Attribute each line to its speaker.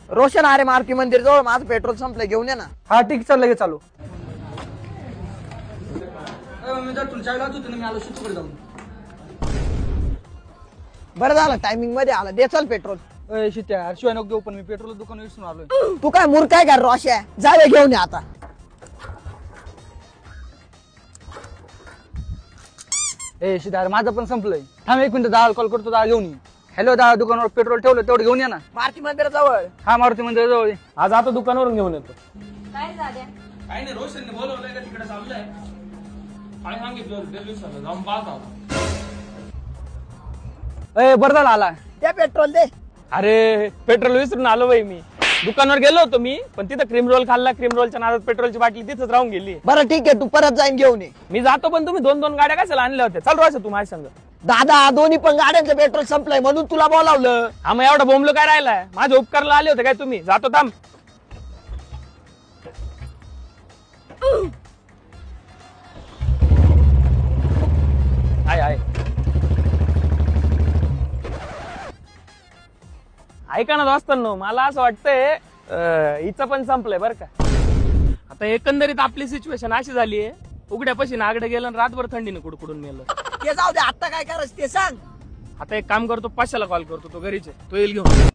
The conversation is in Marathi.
Speaker 1: रोशन अरे मारुती मंदिर जवळ माझं पेट्रोल संपलं, घेऊन ये ना.
Speaker 2: हा ठीक, चल लगेच चालू.
Speaker 1: बरं झालं टायमिंग मध्ये आला, दे चल पेट्रोल.
Speaker 2: शिट्या शिवाय नको देऊ, पण मी पेट्रोल दुकान विसरून आलोय.
Speaker 1: तू काय मूर्ख आहे का रोशा? जावे घेऊन ये आता.
Speaker 2: शिट्या माझं पण संपलंय. थांब एक मिनिट, दादा कॉल करतो, दादा घेऊन ये. हॅलो दादा, दुकानावर पेट्रोल ठेवलं, तेवढं घेऊन या ना.
Speaker 1: मारुती मंदिर जवळ.
Speaker 2: हा मारुती मंदिर जवळ.
Speaker 3: आज आता दुकानावरून घेऊन येतो.
Speaker 4: काय झालं?
Speaker 5: काही नाही, रोशनने बोलवलंय का तिकडे चाललंय. काय सांगितलं रेल्वे जाऊन पाहत आहोत.
Speaker 2: बरं झालं आला.
Speaker 1: ते पेट्रोल दे.
Speaker 3: अरे पेट्रोल विसरून आलो बाई मी. दुकानावर गेलो होतो मी, पण तिथं क्रीम रोल खाल्ला. क्रीम रोलच्या नादात पेट्रोलची बाटली तिथंच राहून गेली.
Speaker 1: बरं ठीक आहे, तू परत जाईन घेऊन ये.
Speaker 3: मी जातो, पण तुम्ही दोन दोन गाड्या कशाला आणल्या होत्या? चाल रोशन तू माझ्या संग.
Speaker 1: दादा दोन्ही पण गाड्यांचं पेट्रोल संपलंय म्हणून तुला बोलावलं.
Speaker 3: हा मग एवढं बोंबलो काय राहिलाय? माझ्या उपकारला आले होते काय तुम्ही? जातो थांब. आहे ऐका ना दोस्तांनो, मला असं वाटतंय हिचं पण संपलंय बरं का. आता एकंदरीत आपली सिच्युएशन अशी झालीये, उघड्यापाशी नागडे गेलं आणि रातभर थंडीने कुडकुडून मेलं.
Speaker 1: ते जाऊ दे, आता काय करायचं ते सांग.
Speaker 3: आता एक काम करतो, 500ला कॉल करतो, तो घरीच आहे, तो येईल घेऊन.